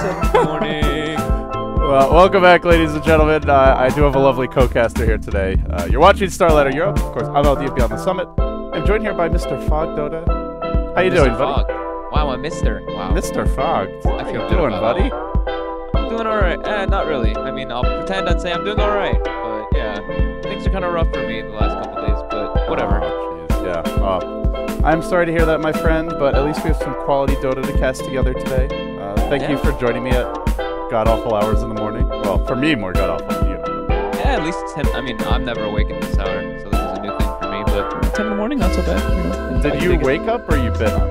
Good morning. Well, welcome back, ladies and gentlemen. I do have a lovely co-caster here today. You're watching Starladder Europe. Of course, I'm LDP on the summit. I'm joined here by Mr. Fog Dota. How you doing, Fog. buddy? Wow, I'm Mr. Wow. Mr. Fog. I feel How you good doing, about buddy? I'm doing alright. Not really. I mean, I'll pretend I'd say I'm doing alright. But yeah, things are kind of rough for me the last couple days, but whatever. Oh, jeez. Yeah. I'm sorry to hear that, my friend, but at least we have some quality Dota to cast together today. Thank you for joining me at god-awful hours in the morning. Well, for me, more god-awful than you. Yeah, at least 10. I mean, I'm never awake at this hour, so this is a new thing for me, but 10 in the morning, not so bad. You know? Did you wake up or you been up?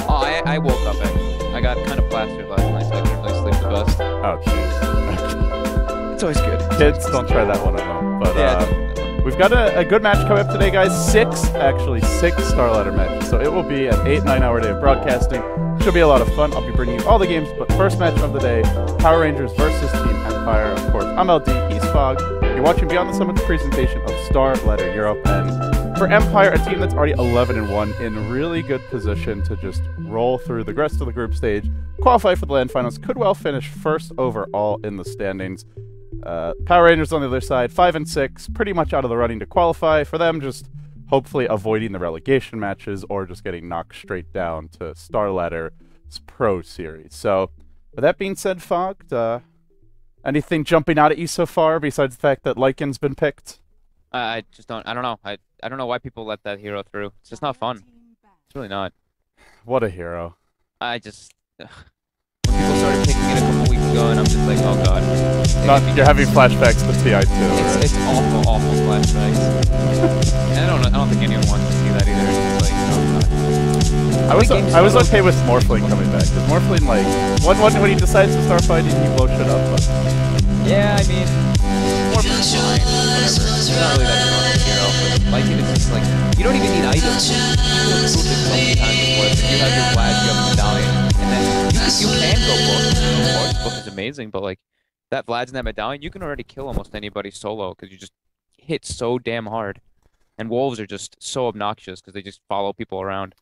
Oh, I woke up, actually. I got kind of plastered last night, so I couldn't really sleep the best. Oh, jeez. It's always good. Kids, don't try that one at home. But, yeah. we've got a good match coming up today, guys. Six Starladder matches. So it will be an 8-9 hour day of broadcasting. Should be a lot of fun. I'll be bringing you all the games, but first match of the day, Power Rangers versus Team Empire. Of course, I'm LD, he's Fog. You're watching Beyond the Summit's presentation of Starladder Europe, and for Empire, a team that's already 11-1, in really good position to just roll through the rest of the group stage, qualify for the land finals, could well finish first overall in the standings. Power Rangers on the other side, 5-6, pretty much out of the running to qualify. For them, just hopefully avoiding the relegation matches or just getting knocked straight down to Starladder's Pro Series. So, with that being said, Fog, anything jumping out at you so far besides the fact that Lycan's been picked? I just don't. I don't know. I don't know why people let that hero through. It's just not fun. It's really not. What a hero. I just. When people started picking it a couple weeks ago, and I'm just like, oh god. You're having flashbacks to TI2. It's awful, awful flashbacks. And I don't think anyone wants to see that either. It's just like, oh god. I was okay with Morphling coming back, because Morphling, like, when he decides to start fighting, he blows shit up. But... Yeah, I mean, Morphling's fine, whatever. He's not really that strong of a hero, but Lycan is just like, you don't even need items. You've proved it so many times before. You have your flash, you have a medallion, and then you can go book. Of course, book is amazing, but like, that Vlad's in that medallion, you can already kill almost anybody solo, because you just hit so damn hard. And wolves are just so obnoxious, because they just follow people around.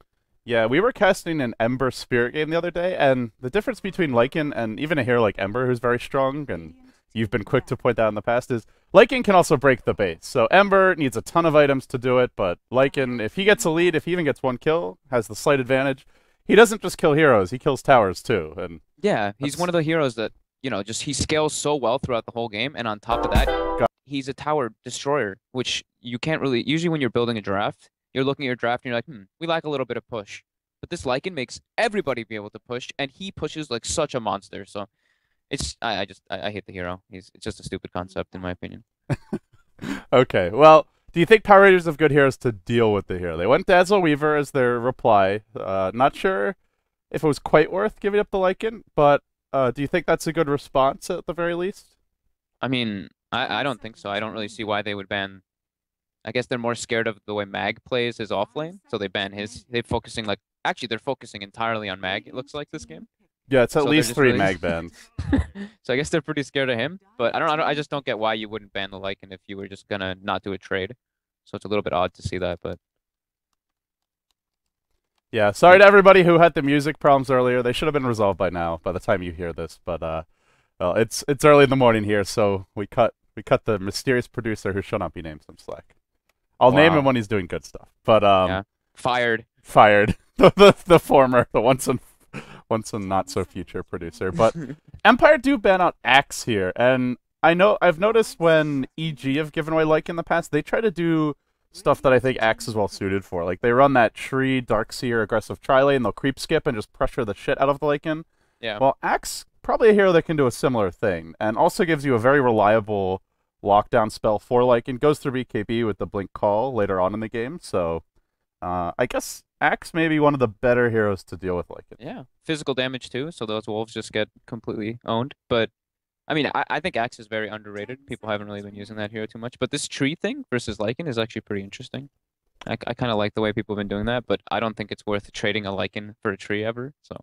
Yeah, we were casting an Ember Spirit game the other day, and the difference between Lycan and even a hero like Ember, who's very strong, and you've been quick to point out in the past, is Lycan can also break the base. So Ember needs a ton of items to do it, but Lycan, if he gets a lead, if he even gets one kill, has the slight advantage. He doesn't just kill heroes, he kills towers too. And yeah, he's one of the heroes that, you know, just he scales so well throughout the whole game, and on top of that, he's a tower destroyer, which you can't really... Usually when you're building a draft, you're looking at your draft and you're like, we lack a little bit of push. But this Lycan makes everybody be able to push, and he pushes like such a monster. So it's I hate the hero. It's just a stupid concept in my opinion. Okay, well, do you think Power Rangers have good heroes to deal with the hero? They went Dazzle Weaver as their reply. Not sure if it was quite worth giving up the Lycan, but do you think that's a good response at the very least? I mean, I don't think so. I don't really see why they would ban... I guess they're more scared of the way Mag plays his offlane, so they ban his... They're focusing like... Actually, they're focusing entirely on Mag, it looks like, this game. Yeah, it's at least 3 Mag bans. So I guess they're pretty scared of him, but I just don't get why you wouldn't ban the Lycan if you were just gonna not do a trade. So it's a little bit odd to see that, but... Yeah, sorry to everybody who had the music problems earlier. They should have been resolved by now, by the time you hear this, but well, it's early in the morning here, so we cut the mysterious producer who shall not be named some slack. I'll name him when he's doing good stuff. But yeah. Fired. the former, the once and not so future producer. But Empire do ban out Axe here, and I've noticed when EG have given away Lycan in the past, they try to do stuff that I think Axe is well suited for. Like they run that tree Darkseer aggressive trilane, they'll creep skip and just pressure the shit out of the Lycan. Yeah. Well, Axe probably a hero that can do a similar thing, and also gives you a very reliable lockdown spell for Lycan. Goes through BKB with the Blink Call later on in the game, so I guess Axe may be one of the better heroes to deal with Lycan. Yeah, physical damage too, so those wolves just get completely owned. But, I mean, I think Axe is very underrated. People haven't really been using that hero too much. But this tree thing versus Lycan is actually pretty interesting. I kind of like the way people have been doing that, but I don't think it's worth trading a Lycan for a tree ever, so...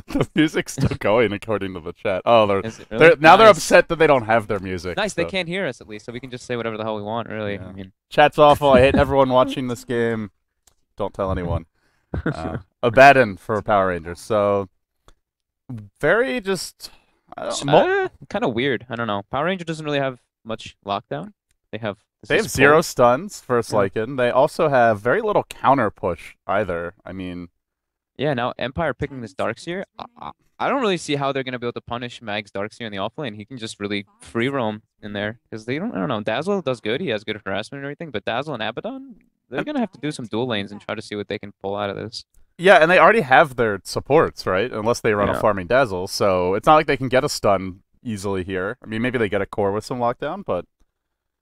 The music's still going according to the chat. Oh, really? They're upset that they don't have their music. Nice, so. They can't hear us at least, so we can just say whatever the hell we want, really. Yeah. I mean, chat's awful. I hate everyone watching this game. Don't tell anyone. A bad end for Power Rangers. So Very just, I don't, mo Kind of weird. I don't know. Power Ranger doesn't really have much lockdown. They have this they is have zero pull. stuns, first Yeah. Lycan. They also have very little counter push either. I mean, Yeah, now Empire picking this Darkseer. I don't really see how they're gonna be able to punish Mag's Darkseer in the offlane. He can just really free roam in there because they don't. I don't know. Dazzle does good. He has good harassment and everything. But Dazzle and Abaddon, they're and, gonna have to do some dual lanes and try to see what they can pull out of this. yeah, and they already have their supports, right? Unless they run a Yeah. farming dazzle, so it's not like they can get a stun easily here. I mean, maybe they get a core with some lockdown, but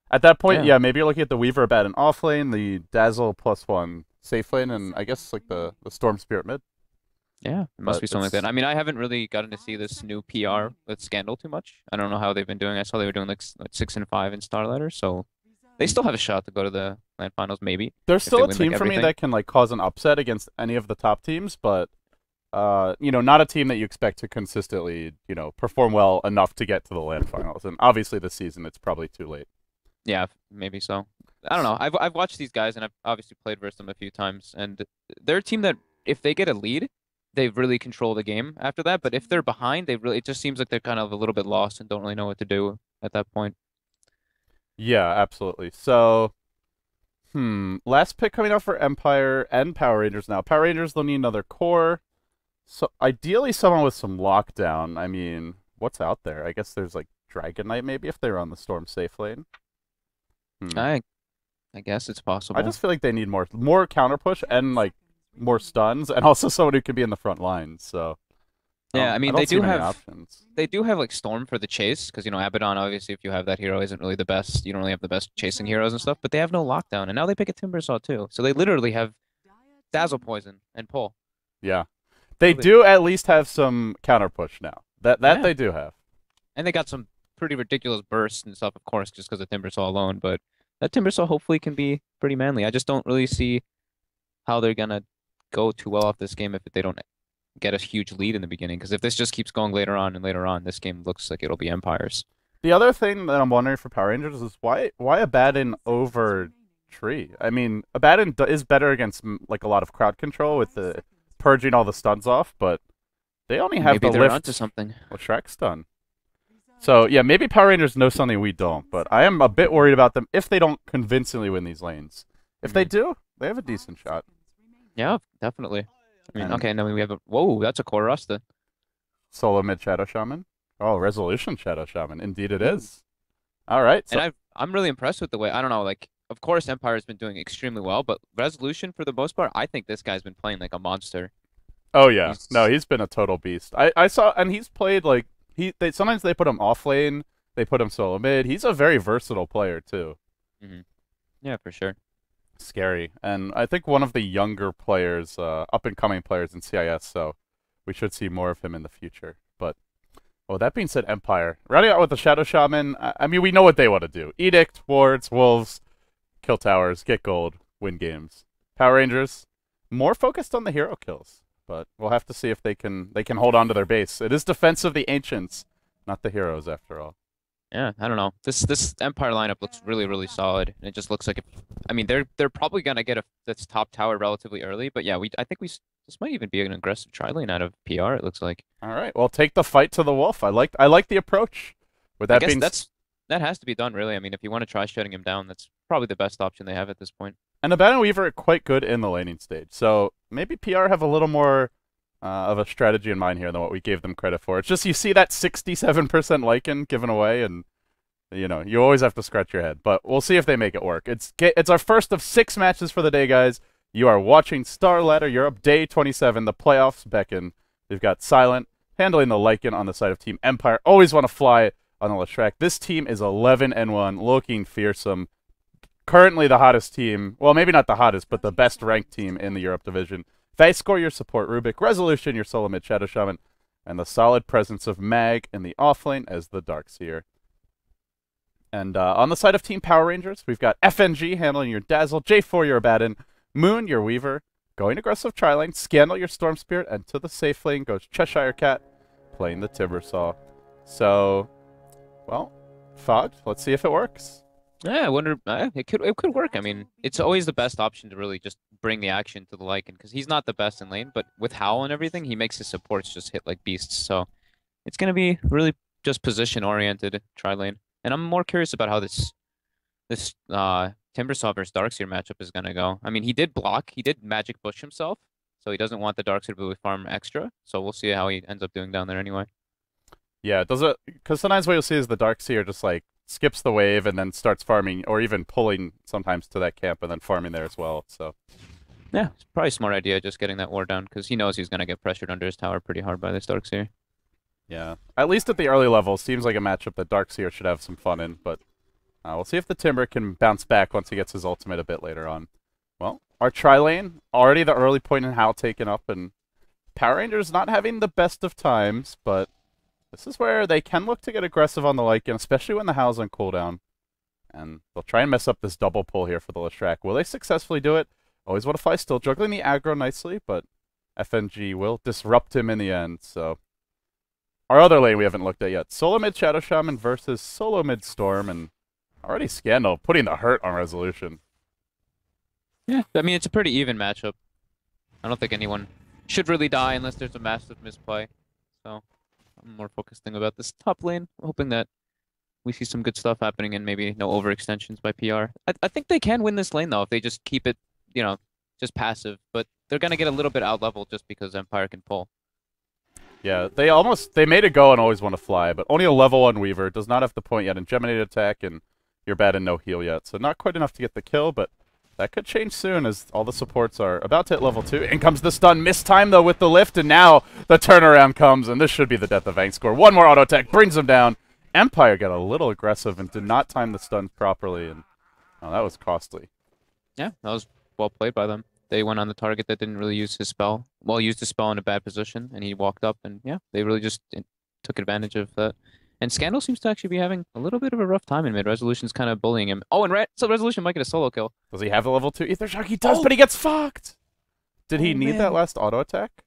at that point, Yeah. yeah, maybe you're looking at the Weaver bat in off lane, the Dazzle +1 safe lane, and I guess like the Storm Spirit mid. Yeah, it must But be something like it's that. I mean, I haven't really gotten to see this new PR with Scandal too much. I don't know how they've been doing. I saw they were doing like 6-5 in Starladder, so they still have a shot to go to the land finals, maybe there's if they still a win like team for me everything. that can like cause an upset against any of the top teams, but not a team that you expect to consistently, perform well enough to get to the land finals. And obviously this season it's probably too late. Yeah, maybe so. I don't know. I've watched these guys and I've obviously played versus them a few times, and they're a team that if they get a lead, they really control the game after that. But if they're behind, it just seems like they're kind of a little bit lost and don't really know what to do at that point. Yeah, absolutely. So, last pick coming out for Empire and Power Rangers now. Power Rangers, they'll need another core. So ideally someone with some lockdown. I mean, what's out there? I guess there's like Dragon Knight maybe if they're on the Storm safe lane. Hmm. I I guess it's I possible. just feel like they need more counter push and like more stuns and also someone who can be in the front lines. So Yeah, I I mean don't see many options. they do have like Storm for the chase because Abaddon obviously if you have that hero isn't really the best. You don't really have the best chasing heroes and stuff, but they have no lockdown and now they pick a Timbersaw too. So they literally have Dazzle Poison and Pull. Yeah. They Really. do at least have some counter push now. That Yeah. they do have. And they got some pretty ridiculous bursts and stuff, of course, just because of Timbersaw alone. But that Timbersaw hopefully can be pretty manly. I just don't really see how they're gonna go too well off this game if they don't get a huge lead in the beginning. Because if this just keeps going later on and later on, this game looks like it'll be Empires. The other thing that I'm wondering for Power Rangers is why Abaddon over Tree? I mean, Abaddon is better against like a lot of crowd control with the purging all the stuns off, but they only have Maybe the they're onto lift something. with Shrek stun. So yeah, maybe Power Rangers know something we don't, but I am a bit worried about them if they don't convincingly win these lanes. If they Mhm. do, they have a decent shot. Yeah, definitely. I mean, And okay, and then we have a whoa, that's a core Rasta. solo mid Shadow Shaman. Oh, Resolution Shadow Shaman. Indeed it Ooh. is. All right. And So I'm really impressed with the way I don't know, like of course Empire's been doing extremely well, but Resolution for the most part, I think this guy's been playing like a monster. oh yeah. No, He's he's been a total beast. I saw and he's played like sometimes they put him off lane, they put him solo mid. He's a very versatile player too. Mhm. Yeah, for sure. Scary. And I think one of the younger players, up and coming players in CIS, so we should see more of him in the future. But well, that being said, Empire. Rounding out with the Shadow Shaman, I mean, we know what they want to do. Edict, wards, wolves, kill towers, get gold, win games. Power Rangers, more focused on the hero kills. But we'll have to see if they can hold on to their base. It is Defense of the Ancients, not the heroes after all. Yeah, I don't know. This Empire lineup looks really, really solid. And it just looks like I mean, they're probably gonna get this top tower relatively early, but yeah, I think this might even be an aggressive tri-lane out of PR, it looks like. All right, well, take the fight to the wolf. I like the approach. With I that guess being that has to be done really. I mean, if you want to try shutting him down, that's probably the best option they have at this point. and Abaddon Weaver are quite good in the laning stage. So maybe PR have a little more of a strategy in mind here than what we gave them credit for. It's just you see that 67% Lycan given away, and you always have to scratch your head. But we'll see if they make it work. It's our first of 6 matches for the day, guys. You are watching Starladder Europe Day 27. The playoffs beckon. We've got Silent handling the Lycan on the side of Team Empire. Always want to fly on the Leshrac. This team is 11-1, looking fearsome. Currently the hottest team. Well, maybe not the hottest, but the best ranked team in the Europe division. Score your support Rubik, Resolution your solo mid Shadow Shaman, and the solid presence of Mag in the offlane as the Darkseer. And on the side of Team Power Rangers, we've got FNG handling your Dazzle, J4 your Abaddon, Moon your Weaver, going aggressive Trilane, Scandal your Storm Spirit, and to the safe lane goes Cheshire Cat, playing the Timbersaw. So, well, Fogged, let's see if it works. Yeah, I wonder. It could work. I mean, it's always the best option to really just bring the action to the Lycan because he's not the best in lane, but with Howl and everything, he makes his supports just hit like beasts. So it's gonna be really just position oriented tri lane, and I'm more curious about how this Timbersaw versus Darkseer matchup is gonna go. I mean, he did block, he did magic push himself, so he doesn't want the Darkseer to farm extra. So we'll see how he ends up doing down there anyway. Yeah, does it? Because sometimes what you'll see is the Darkseer just like skips the wave and then starts farming, or even pulling sometimes to that camp and then farming there as well. So Yeah, it's probably a smart idea just getting that ward down because he knows he's gonna get pressured under his tower pretty hard by this Darkseer. yeah, at least at the early levels, seems like a matchup that Darkseer should have some fun in. But we'll see if the Timber can bounce back once he gets his ultimate a bit later on. Well, our tri-lane, already the early point in Howl taken up, and Power Rangers not having the best of times, but this is where they can look to get aggressive on the Lycan, especially when the Howl's on cooldown. And they'll try and mess up this double pull here for the Leshrac. Will they successfully do it? Always want to fly still, juggling the aggro nicely, but FNG will disrupt him in the end, so... Our other lane we haven't looked at yet. Solo mid Shadow Shaman versus solo mid Storm, and already Scandal putting the hurt on Resolution. Yeah, I mean it's a pretty even matchup. I don't think anyone should really die unless there's a massive misplay. So I'm more focusing about this top lane, hoping that we see some good stuff happening and maybe no overextensions by PR. I think they can win this lane though if they just keep it, just passive. But they're gonna get a little bit out leveled just because Empire can pull. Yeah, they made it go and always want to fly, but only a level 1 Weaver, does not have the point yet in Geminated attack, and you're bad and no heal yet. So not quite enough to get the kill, but that could change soon as all the supports are about to hit level 2. In comes the stun, missed time though with the lift, and now the turnaround comes, and this should be the death of Angscore. One more auto attack brings him down. Empire got a little aggressive and did not time the stuns properly, and that was costly. Yeah, that was well played by them. They went on the target that didn't really use his spell. Well, used his spell in a bad position, and he walked up, and yeah, they really just took advantage of that. And Scandal seems to actually be having a little bit of a rough time in mid. Resolution's kind of bullying him. Oh, and so Resolution might get a solo kill. Does he have a level 2 Ether Shock? He does, but he gets fucked! Did he need man. that last auto attack?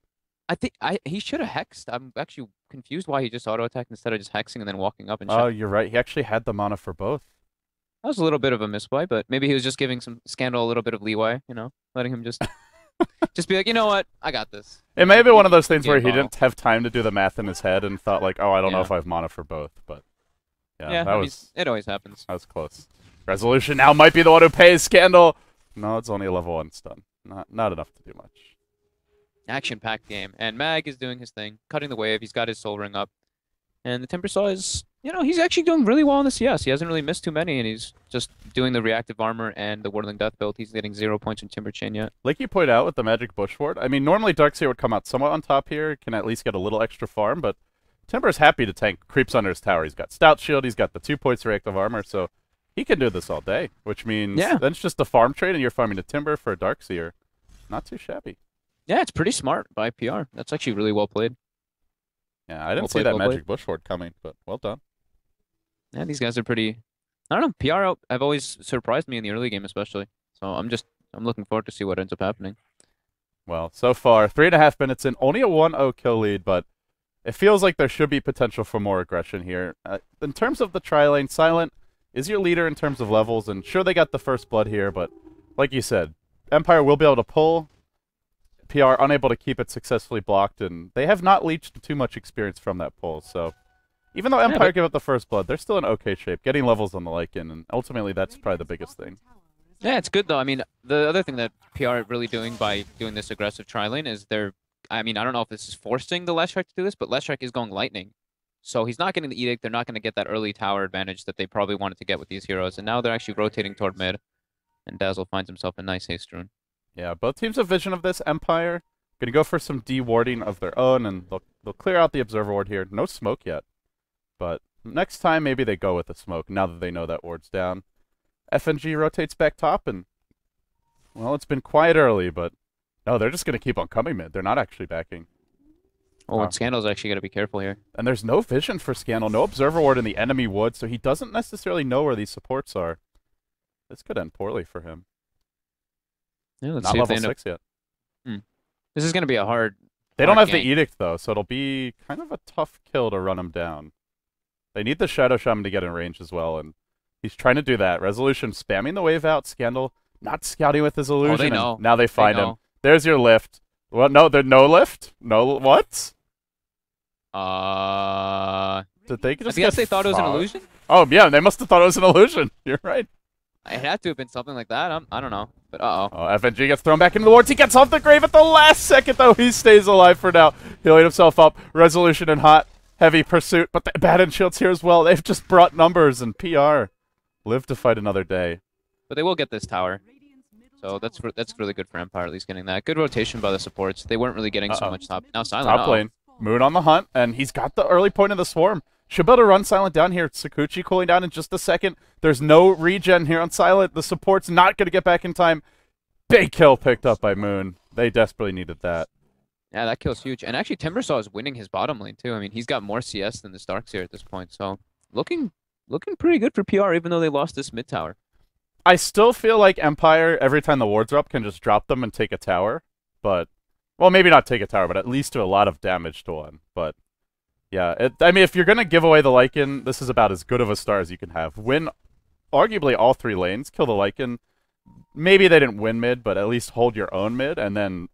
I think he should have hexed. I'm actually confused why he just auto attacked instead of just hexing and then walking up and Oh, you're right. He actually had the mana for both. That was a little bit of a misplay, but maybe he was just giving some Scandal a little bit of leeway, letting him just just be like, you know what, I got this. It may be one of those things where he didn't have time to do the math in his head and thought like, oh, I don't know if I have mana for both, but yeah, it always happens. That was close. Resolution now might be the one who pays Scandal. No, it's only a level 1 stun. Not enough to do much. Action-packed game, and Mag is doing his thing, cutting the wave. He's got his soul ring up, and the Timbersaw is, he's actually doing really well in the CS. He hasn't really missed too many, and he's just doing the reactive armor and the Whirling Death build. He's getting 0 points in Timber Chain yet. Like you pointed out with the Magic Bush Ward, I mean, normally Darkseer would come out somewhat on top here, can at least get a little extra farm, but Timber's happy to tank creeps under his tower. He's got Stout Shield, he's got the 2 points reactive armor, so he can do this all day, which means then it's just a farm trade and you're farming a Timber for a Darkseer. Not too shabby. Yeah, it's pretty smart by PR. That's actually really well played. Yeah, I didn't see that Magic Bush Ward coming, but well done. Yeah, these guys are pretty... I don't know, PR have always surprised me in the early game especially. So I'm looking forward to see what ends up happening. Well, so far, 3.5 minutes in, only a 1-0 kill lead, but it feels like there should be potential for more aggression here. In terms of the tri-lane, Silent is your leader in terms of levels, and sure they got the first blood here, but like you said, Empire will be able to pull. PR unable to keep it successfully blocked, and they have not leached too much experience from that pull, so even though Empire gave up the first blood, they're still in okay shape, getting levels on the Lycan, and ultimately that's probably the biggest thing. Yeah, it's good though. I mean, the other thing that PR are really doing by doing this aggressive tri-lane is I mean, I don't know if this is forcing the Leshrac to do this, but Leshrac is going Lightning. So he's not getting the Edict, they're not going to get that early tower advantage that they probably wanted to get with these heroes, and now they're actually rotating toward mid, and Dazzle finds himself a nice haste rune. Yeah, both teams have vision of this. Empire going to go for some de-warding of their own, and they'll clear out the Observer Ward here. No smoke yet, but next time maybe they go with the smoke now that they know that ward's down. FNG rotates back top, and, well, it's been quiet early, but no, they're just going to keep on coming mid. They're not actually backing. Oh, and Scandal's actually got to be careful here. And there's no vision for Scandal, no Observer Ward in the enemy wood, so he doesn't necessarily know where these supports are. This could end poorly for him. Yeah, let's not see level if they 6 yet. This is going to be a hard... They don't have the Edict, though, so it'll be kind of a tough kill to run him down. They need the Shadow Shaman to get in range as well, and He's trying to do that. Resolution spamming the wave out. Scandal not scouting with his illusion. Oh, they know. Now they find him. There's your lift. Well, no, there's no lift. No, what? Did they just I guess they thought it was an illusion? Oh, yeah, they must have thought it was an illusion. You're right. It had to have been something like that. I don't know. But uh-oh. Oh, FNG gets thrown back into the wards. He gets off the grave at the last second, though. He stays alive for now. Healing himself up. Resolution and hot. Heavy pursuit. But the Baton Shield's here as well. They've just brought numbers and PR. Live to fight another day. But they will get this tower. So that's really good for Empire, at least getting that. Good rotation by the supports. They weren't really getting so much top. Now Silent. Top lane. Moon on the hunt, and he's got the early point of the swarm. Should be able to run Silent down here. Sakuchi cooling down in just a second. There's no regen here on Silent. The support's not going to get back in time. Big kill picked up by Moon. They desperately needed that. Yeah, that kill's huge. And actually, Timbersaw is winning his bottom lane, too. I mean, he's got more CS than the Starks here at this point. So, looking pretty good for PR, even though they lost this mid tower. I still feel like Empire, every time the wards are up, can just drop them and take a tower. But, well, maybe not take a tower, but at least do a lot of damage to one. But, yeah, I mean, if you're going to give away the Lycan, this is about as good of a start as you can have. Win, arguably, all 3 lanes, kill the Lycan. Maybe they didn't win mid, but at least hold your own mid, and then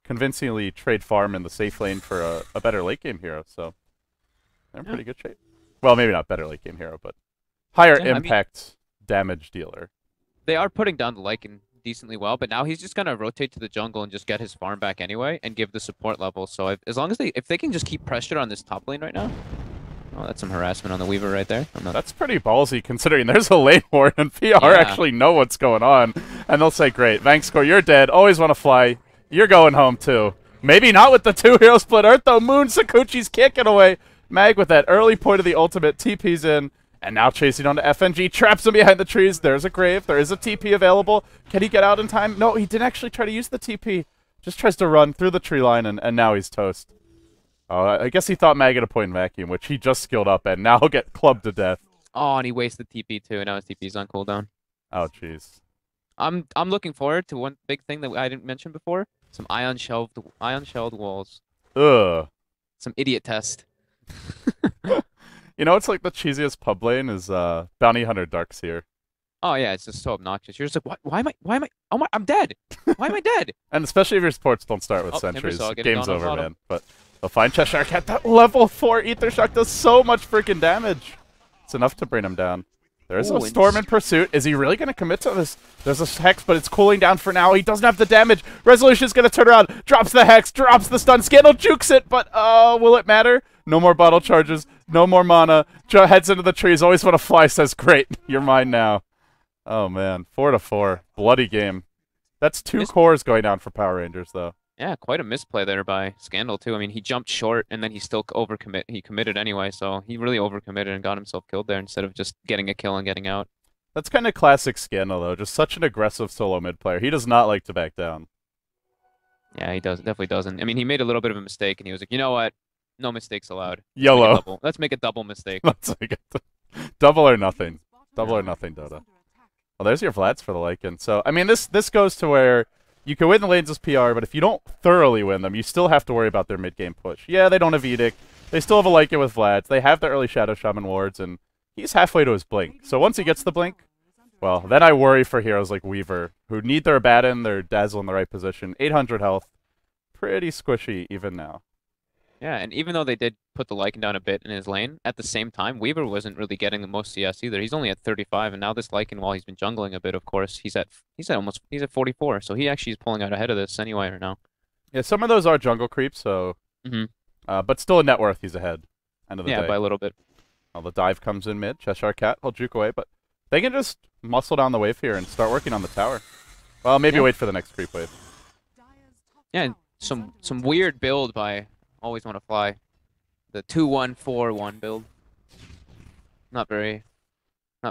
convincingly trade farm in the safe lane for a better late game hero. So, they're in pretty good shape. Well, maybe not better late game hero, but higher impact damage dealer. They are putting down the Lycan decently well, but now he's just gonna rotate to the jungle and just get his farm back anyway and give the support level. So as long as if they can just keep pressure on this top lane right now. Oh, that's some harassment on the Weaver right there. That's pretty ballsy considering there's a lane ward and PR actually know what's going on. And they'll say, great, Vangscore, you're dead. Always want to fly. You're going home too. Maybe not with the 2-hero split Earth though. Moon Sakuchi's kicking away. Mag with that early point of the ultimate. TP's in. And now chasing on to FNG, traps him behind the trees. There's a grave. There is a TP available. Can he get out in time? No, he didn't actually try to use the TP. Just tries to run through the tree line, and now he's toast. Oh, I guess he thought Mag had a point in vacuum, which he just skilled up, and now he'll get clubbed to death. Oh, and he wasted TP too, and now his TP's on cooldown. Oh, jeez. I'm looking forward to one big thing that I didn't mention before. Some ion shelled walls. Ugh. Some idiot test. You know, it's like the cheesiest pub lane is Bounty Hunter Darkseer. Oh yeah, it's just so obnoxious. You're just like, why am I? Oh my, I'm dead. Why am I dead? And especially if your supports don't start with sentries, game's over, man. But they'll find Cheshire Cat. That level 4 Ether Shock does so much freaking damage. It's enough to bring him down. There's a Storm in pursuit. Is he really going to commit to this? There's a Hex, but it's cooling down for now. He doesn't have the damage. Resolution's going to turn around. Drops the Hex, drops the stun. Scandal jukes it, but will it matter? No more bottle charges. No more mana. Heads into the trees. Always want to fly. Says, great. You're mine now. Oh, man. 4-4. Bloody game. That's 2 cores going down for Power Rangers, though. Yeah, quite a misplay there by Scandal, too. I mean, he jumped short, and then he still he committed anyway, so he really overcommitted and got himself killed there instead of just getting a kill and getting out. That's kind of classic Scandal, though. Just such an aggressive solo mid player. He does not like to back down. Yeah, he definitely doesn't. I mean, he made a little bit of a mistake, and he was like, you know what? No mistakes allowed. YOLO. Let's make a double mistake. Let's make it double or nothing. Double or nothing, Dota. Well, there's your Vlads for the Lycan. So, I mean, this goes to where you can win the lanes as PR, but if you don't thoroughly win them, you still have to worry about their mid-game push. Yeah, they don't have Edict. They still have a Lycan with Vlads. They have the early Shadow Shaman wards, and he's halfway to his Blink. So once he gets the Blink, well, then I worry for heroes like Weaver, who need their Abaddon, their Dazzle in the right position. 800 health. Pretty squishy even now. Yeah, and even though they did put the Lycan down a bit in his lane, at the same time, Weaver wasn't really getting the most CS either. He's only at 35, and now this Lycan, while he's been jungling a bit, of course, he's at 44. So he actually is pulling out ahead of this anyway right now. Yeah, some of those are jungle creeps, so but still in net worth, he's ahead. End of the day. Yeah, by a little bit. Well, the dive comes in mid. Cheshire Cat will juke away, but they can just muscle down the wave here and start working on the tower. Well, maybe wait for the next creep wave. Yeah, and some weird build by Always Want to Fly. The 2-1-4-1 build. Not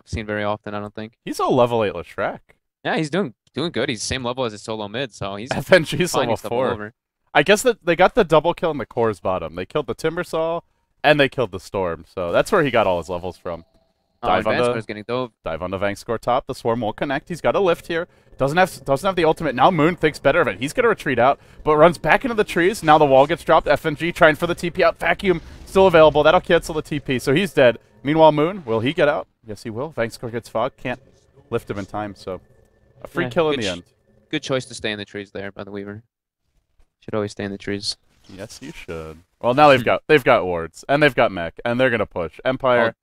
seen very often, I don't think. He's a level 8 Leshrac. Yeah, he's doing good. He's the same level as his solo mid, so he's FNG's level 4. I guess that they got the double kill in the core's bottom. They killed the Timbersaw and they killed the Storm, so that's where he got all his levels from. Dive on the Vangscore top. The Swarm won't connect. He's got a lift here. Doesn't have the ultimate. Now Moon thinks better of it. He's going to retreat out, but runs back into the trees. Now the wall gets dropped. FNG trying for the TP out. Vacuum still available. That'll cancel the TP, so he's dead. Meanwhile, Moon, will he get out? Yes, he will. Vangscore gets fog. Can't lift him in time, so a free Yeah, kill in the end. good choice to stay in the trees there by the Weaver. Should always stay in the trees. Yes, you should. Well, now they've got wards and they've got mech and they're gonna push Empire. Oh,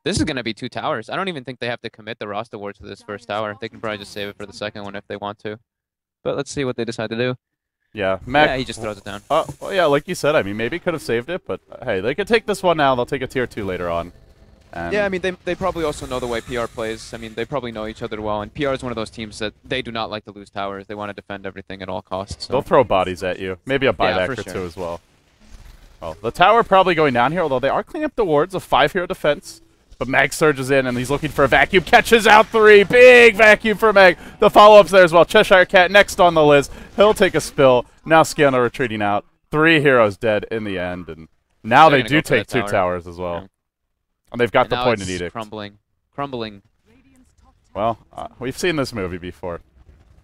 this is gonna be 2 towers. I don't even think they have to commit the Rasta ward to this first tower. They can probably just save it for the second one if they want to. But let's see what they decide to do. Yeah, mech. Yeah, he just throws it down. Well, yeah, like you said. I mean, maybe could have saved it, but hey, they could take this one now. They'll take a tier 2 later on. And Yeah, I mean, they probably also know the way PR plays. I mean, they probably know each other well, and PR is one of those teams that they do not like to lose towers. They want to defend everything at all costs. So. they'll throw bodies at you. Maybe a buyback or sure. 2 as well. Well, the tower probably going down here, although they are cleaning up the wards. A 5-hero defense. But Mag surges in, and he's looking for a vacuum. Catches out 3. Big vacuum for Mag. The follow-up's there as well. Cheshire Cat next on the list. He'll take a spill. Now Scandal retreating out. 3 heroes dead in the end. And now they do take 2 towers as well. Yeah. And they've got the pointed edict. Crumbling. Well, we've seen this movie before.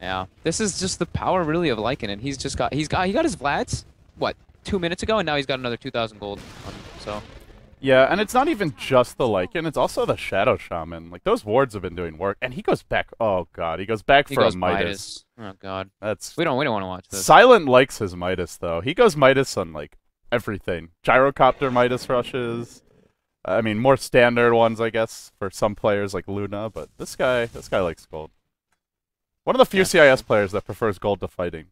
Yeah. This is just the power, really, of Lycan. And he got his Vlads, what, 2 minutes ago? And now he's got another 2,000 gold on him, so... Yeah, and it's not even just the Lycan, it's also the Shadow Shaman. Like, those wards have been doing work, and he goes back. Oh god, he goes back for a Midas. Oh god, we don't want to watch this. Silent likes his Midas though. He goes Midas on like everything. Gyrocopter Midas rushes. I mean, more standard ones, I guess, for some players like Luna. But this guy likes gold. One of the few CIS players that prefers gold to fighting.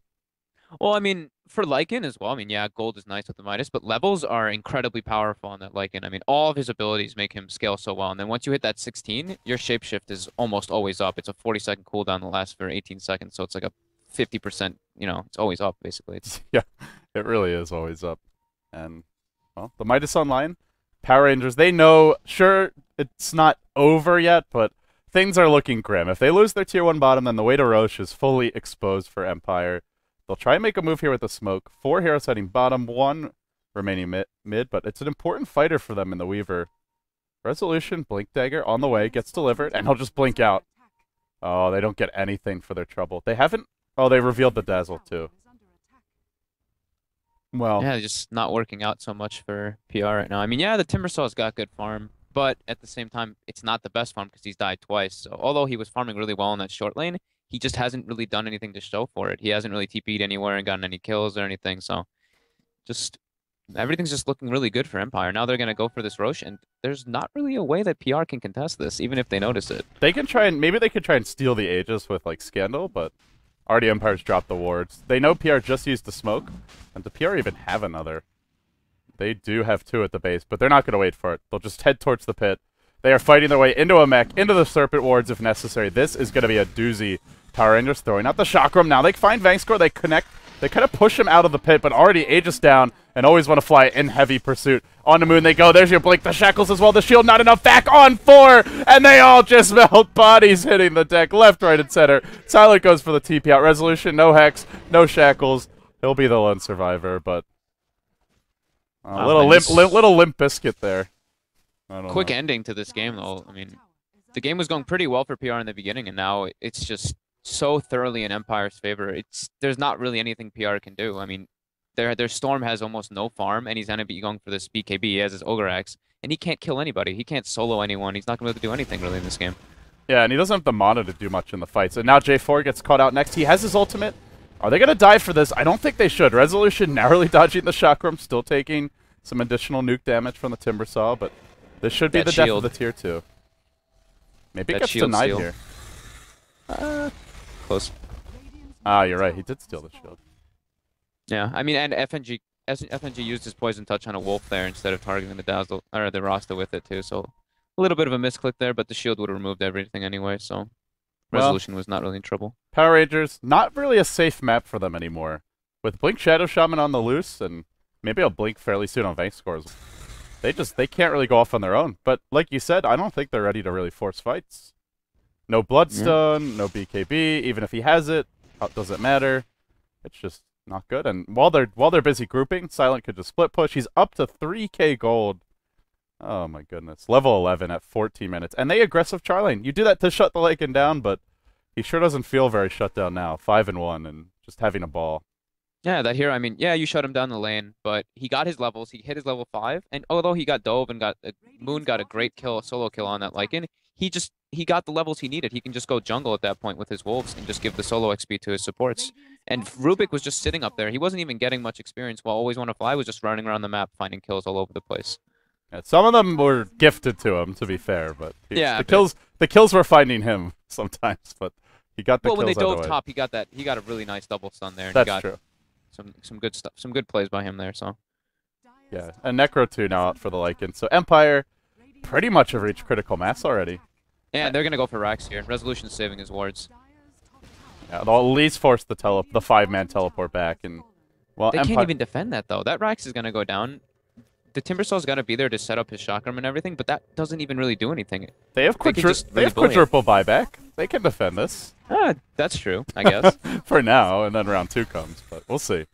Well, I mean, for Lycan as well, I mean, yeah, gold is nice with the Midas, but levels are incredibly powerful on that Lycan. I mean, all of his abilities make him scale so well, and then once you hit that 16, your shapeshift is almost always up. It's a 40-second cooldown that lasts for 18 seconds, so it's like a 50%, it's always up, basically. Yeah, it really is always up. And, well, the Midas Online, Power Rangers, they know, sure, it's not over yet, but things are looking grim. If they lose their Tier 1 bottom, then the way to Roche is fully exposed for Empire. They'll try and make a move here with the smoke. 4 heroes heading bottom, 1 remaining mid, but it's an important fighter for them in the Weaver. Resolution, Blink Dagger on the way, gets delivered, and he'll just blink out. Oh, they don't get anything for their trouble. They haven't... Oh, they revealed the Dazzle, too. Well... Yeah, just not working out so much for PR right now. I mean, yeah, the Timbersaw's got good farm, but at the same time, it's not the best farm because he's died twice. So, although he was farming really well in that short lane, he just hasn't really done anything to show for it. He hasn't really TP'd anywhere and gotten any kills or anything. So, everything's just looking really good for Empire. Now they're going to go for this Roche, and there's not really a way that PR can contest this, even if they notice it. They can try and... Maybe they could try and steal the Aegis with, like, Scandal, but already Empire's dropped the wards. They know PR just used the smoke, and does PR even have another? They do have 2 at the base, but they're not going to wait for it. They'll just head towards the pit. They are fighting their way into a mech, into the Serpent wards if necessary. This is going to be a doozy. Power Rangers throwing out the Chakram. Now they find Vangscore. They connect. They kind of push him out of the pit, but already Aegis down and always want to fly in heavy pursuit. On the moon they go. There's your blink. The shackles as well. The shield not enough. Back on 4. And they all just melt. Bodies hitting the deck left, right, and center. Silent goes for the TP out. Resolution. No hex. No shackles. He'll be the lone survivor, but a little limp biscuit there. Quick ending to this game, though. I mean, the game was going pretty well for PR in the beginning, and now it's just so thoroughly in Empire's favor. There's not really anything PR can do. I mean, their Storm has almost no farm, and he's going to be going for this BKB. He has his Ogre Axe, and he can't kill anybody. He can't solo anyone. He's not going to be able to do anything really in this game. Yeah, and he doesn't have the mana to do much in the fights. And now J4 gets caught out next. He has his ultimate. Are they going to dive for this? I don't think they should. Resolution narrowly dodging the Chakram, still taking some additional nuke damage from the Timbersaw, but this should be the death of the Tier 2. Maybe it gets denied here. Close. Ah, you're right. He did steal the shield. Yeah, I mean, and FNG used his Poison Touch on a Wolf there instead of targeting the Dazzle or the Rasta with it too. So a little bit of a misclick there, but the shield would have removed everything anyway. So Resolution was not really in trouble. Power Rangers, not really a safe map for them anymore. With Blink Shadow Shaman on the loose, and maybe I'll blink fairly soon on Vangscores. They can't really go off on their own. But like you said, I don't think they're ready to really force fights. No Bloodstone, no BKB. Even if he has it, doesn't matter. It's just not good. And while they're busy grouping, Silent could just split push. He's up to 3k gold. Oh my goodness. Level 11 at 14 minutes. And they aggressive Charlane. You do that to shut the Lycan down, but he sure doesn't feel very shut down now. 5-1 and just having a ball. Yeah, that hero, I mean, yeah, you shut him down the lane, but he got his levels. He hit his level 5, and although he got dove and Moon got a great kill, a solo kill on that Lycan, he got the levels he needed. He can just go jungle at that point with his wolves and just give the solo XP to his supports. And Rubik was just sitting up there. He wasn't even getting much experience while Always Wanna Fly was just running around the map finding kills all over the place. Yeah, some of them were gifted to him, to be fair, but Yeah, the kills were finding him sometimes, but he got the kills when they dove otherwise. top, he got a really nice double stun there. And That's he got true. some good stuff, some good plays by him there. So Yeah, and Necro 2 now out for the Lycan. So Empire pretty much have reached critical mass already. yeah, they're gonna go for Rax here. Resolution's saving his wards. Yeah, they'll at least force the 5-man teleport back, and well, They can't even defend that though. That Rax is gonna go down. The Timbersaul's gotta be there to set up his chakram and everything, but that doesn't even really do anything. They have They can just really bully him. quadruple buyback. They can defend this. That's true, I guess. For now, and then round 2 comes, but we'll see.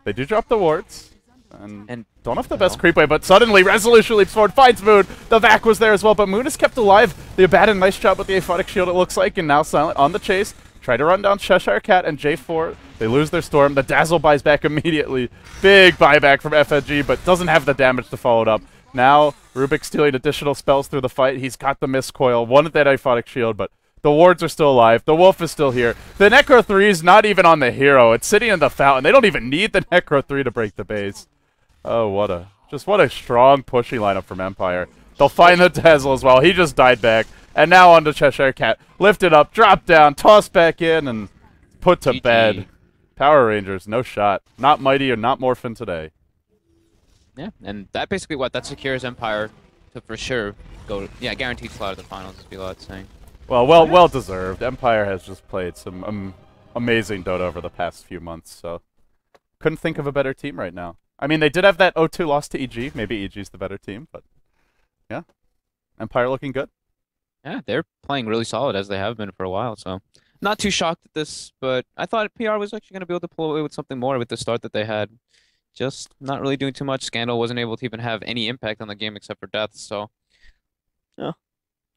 They do drop the wards, and don't have the best creep wave, but suddenly Resolution leaps forward, finds Moon. The Vac was there as well, but Moon is kept alive. The Abaddon, nice job with the Aphotic Shield, it looks like, and now Silent on the chase. Try to run down Cheshire Cat and J4. They lose their Storm. The Dazzle buys back immediately. Big buyback from FNG, but doesn't have the damage to follow it up. Now, Rubik stealing additional spells through the fight. He's got the Mist Coil, one of that Aphotic Shield, but the wards are still alive. The Wolf is still here. The Necro 3 is not even on the hero. It's sitting in the fountain. They don't even need the Necro 3 to break the base. Oh, what a strong pushing lineup from Empire. They'll find the Dazzle as well. He just died back. And now onto Cheshire Cat. Lifted up, dropped down, tossed back in, and put to bed. Power Rangers, no shot. Not Mighty or not Morphin today. Yeah, and that basically that secures Empire to for sure go. Yeah, guaranteed slot of the finals, as Bilal saying. Well deserved. Empire has just played some amazing Dota over the past few months, so couldn't think of a better team right now. I mean, they did have that 0-2 loss to EG. Maybe EG's the better team, but yeah, Empire looking good. Yeah, they're playing really solid as they have been for a while, so not too shocked at this, but I thought PR was actually going to be able to pull away with something more with the start that they had. Just not really doing too much. Scandal wasn't able to even have any impact on the game except for deaths, so yeah.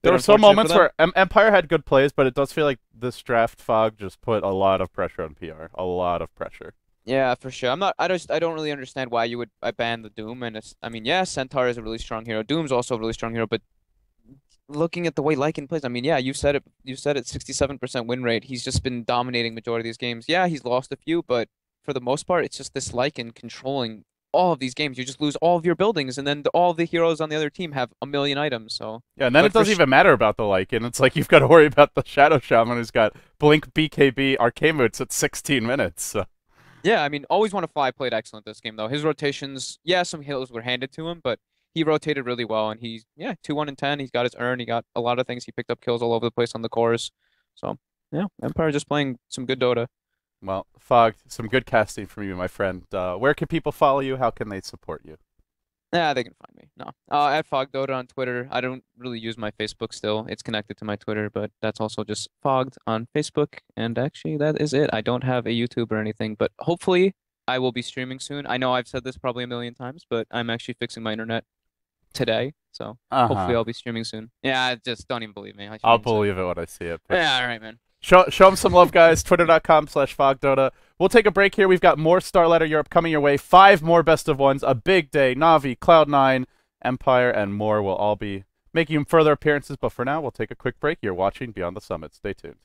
There were some moments where Empire had good plays, but it does feel like this draft fog just put a lot of pressure on PR. A lot of pressure. Yeah, for sure. I don't really understand why you would ban the Doom, and I mean, yeah, Centaur is a really strong hero. Doom's also a really strong hero, but looking at the way Lycan plays, I mean, yeah, you said it, 67% win rate. He's just been dominating majority of these games. Yeah, he's lost a few, but for the most part, it's just this Lycan controlling all of these games. You just lose all of your buildings, and then all the heroes on the other team have a million items. So yeah, and then it doesn't even matter about the Lycan. It's like you've got to worry about the Shadow Shaman who's got Blink BKB arcane moods at 16 minutes. So. Yeah, I mean, Always Wanna Fly played excellent this game, though. His rotations, yeah, some heroes were handed to him, but he rotated really well, and he's, 2-1-10. He's got his earn. He got a lot of things. He picked up kills all over the place on the cores. So, yeah, Empire just playing some good Dota. Well, Fog, some good casting from you, my friend. Where can people follow you? How can they support you? Yeah, they can find me. No, at Fog Dota on Twitter. I don't really use my Facebook still. It's connected to my Twitter, but that's also just Fogged on Facebook. And actually, that is it. I don't have a YouTube or anything, but hopefully I will be streaming soon. I know I've said this probably a million times, but I'm actually fixing my internet today, so hopefully I'll be streaming soon. Yeah, just don't even believe me. I'll believe it when I see it. Yeah, all right, man. Show them some love, guys. Twitter.com/FogDota. We'll take a break here. We've got more Starladder Europe coming your way. 5 more best of ones. A big day. Na'Vi, Cloud9, Empire, and more will all be making further appearances. But for now, we'll take a quick break. You're watching Beyond the Summit. Stay tuned.